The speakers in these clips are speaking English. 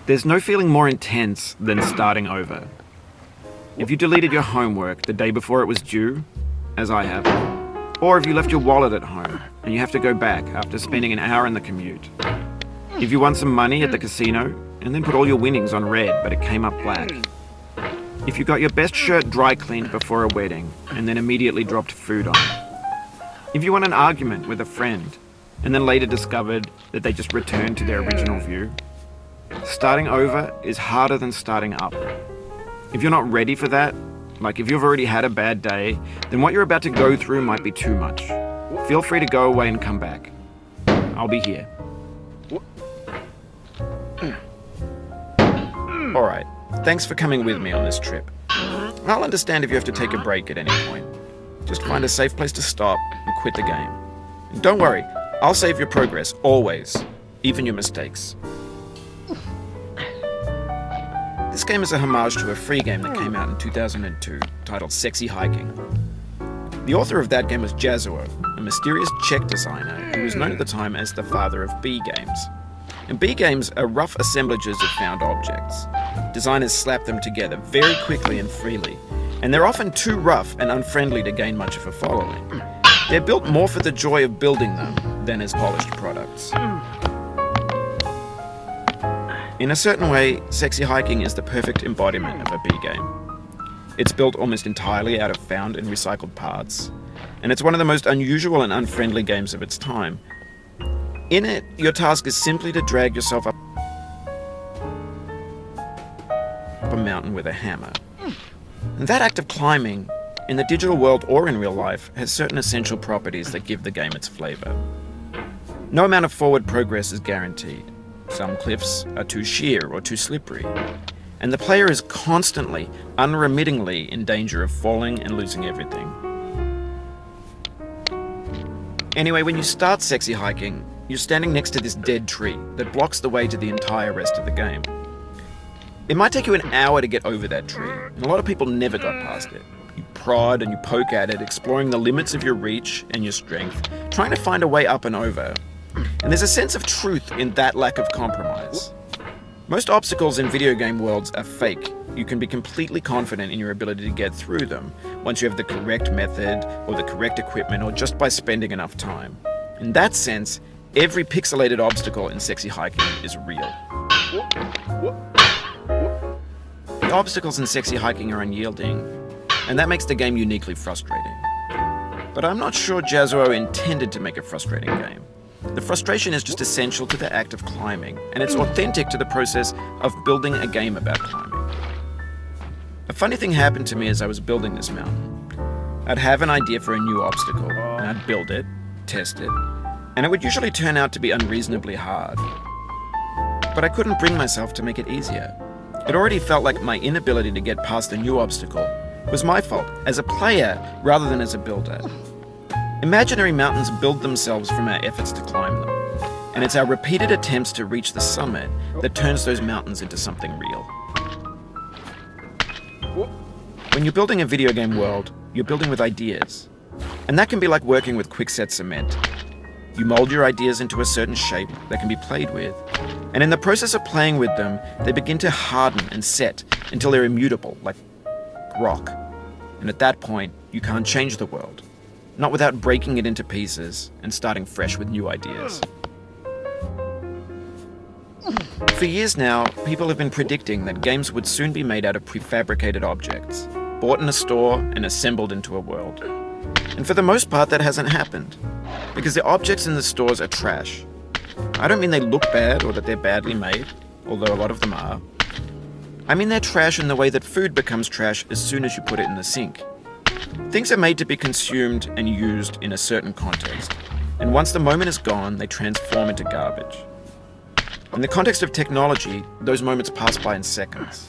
There's no feeling more intense than starting over. If you deleted your homework the day before it was due, as I have, or if you left your wallet at home and you have to go back after spending an hour in the commute. If you won some money at the casino and then put all your winnings on red but it came up black. If you got your best shirt dry cleaned before a wedding and then immediately dropped food on it. If you won an argument with a friend and then later discovered that they just returned to their original view. Starting over is harder than starting up. If you're not ready for that, like if you've already had a bad day, then what you're about to go through might be too much. Feel free to go away and come back. I'll be here. Alright, thanks for coming with me on this trip. I'll understand if you have to take a break at any point. Just find a safe place to stop and quit the game. And don't worry, I'll save your progress, always, even your mistakes. This game is a homage to a free game that came out in 2002, titled Sexy Hiking. The author of that game was Jazuo, a mysterious Czech designer who was known at the time as the father of B games. And B games are rough assemblages of found objects. Designers slap them together very quickly and freely, and they're often too rough and unfriendly to gain much of a following. They're built more for the joy of building them than as polished products. In a certain way, Sexy Hiking is the perfect embodiment of a B game. It's built almost entirely out of found and recycled parts, and it's one of the most unusual and unfriendly games of its time. In it, your task is simply to drag yourself up a mountain with a hammer. And that act of climbing, in the digital world or in real life, has certain essential properties that give the game its flavor. No amount of forward progress is guaranteed. Some cliffs are too sheer or too slippery, and the player is constantly, unremittingly in danger of falling and losing everything. Anyway, when you start Sexy Hiking, you're standing next to this dead tree that blocks the way to the entire rest of the game. It might take you an hour to get over that tree, and a lot of people never got past it. You prod and you poke at it, exploring the limits of your reach and your strength, trying to find a way up and over. And there's a sense of truth in that lack of compromise. Most obstacles in video game worlds are fake. You can be completely confident in your ability to get through them once you have the correct method or the correct equipment or just by spending enough time. In that sense, every pixelated obstacle in Sexy Hiking is real. The obstacles in Sexy Hiking are unyielding, and that makes the game uniquely frustrating. But I'm not sure Jazuo intended to make a frustrating game. The frustration is just essential to the act of climbing, and it's authentic to the process of building a game about climbing. A funny thing happened to me as I was building this mountain. I'd have an idea for a new obstacle, and I'd build it, test it, and it would usually turn out to be unreasonably hard. But I couldn't bring myself to make it easier. It already felt like my inability to get past a new obstacle was my fault as a player rather than as a builder. Imaginary mountains build themselves from our efforts to climb them, and it's our repeated attempts to reach the summit that turns those mountains into something real. When you're building a video game world, you're building with ideas, and that can be like working with quickset cement. You mold your ideas into a certain shape that can be played with, and in the process of playing with them, they begin to harden and set until they're immutable, like rock. And at that point, you can't change the world. Not without breaking it into pieces and starting fresh with new ideas. For years now, people have been predicting that games would soon be made out of prefabricated objects, bought in a store and assembled into a world. And for the most part, that hasn't happened, because the objects in the stores are trash. I don't mean they look bad or that they're badly made, although a lot of them are. I mean they're trash in the way that food becomes trash as soon as you put it in the sink. Things are made to be consumed and used in a certain context, and once the moment is gone, they transform into garbage. In the context of technology, those moments pass by in seconds.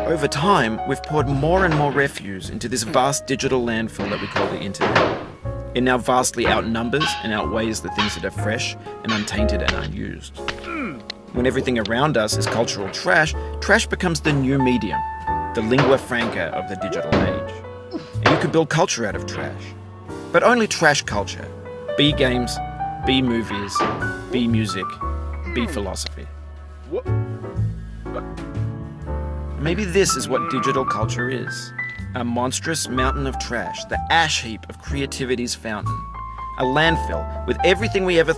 Over time, we've poured more and more refuse into this vast digital landfill that we call the internet. It now vastly outnumbers and outweighs the things that are fresh and untainted and unused. When everything around us is cultural trash, trash becomes the new medium, the lingua franca of the digital age. And you can build culture out of trash. But only trash culture. B games, B movies, B music, be philosophy. What? Maybe this is what digital culture is. A monstrous mountain of trash, the ash heap of creativity's fountain. A landfill with everything we ever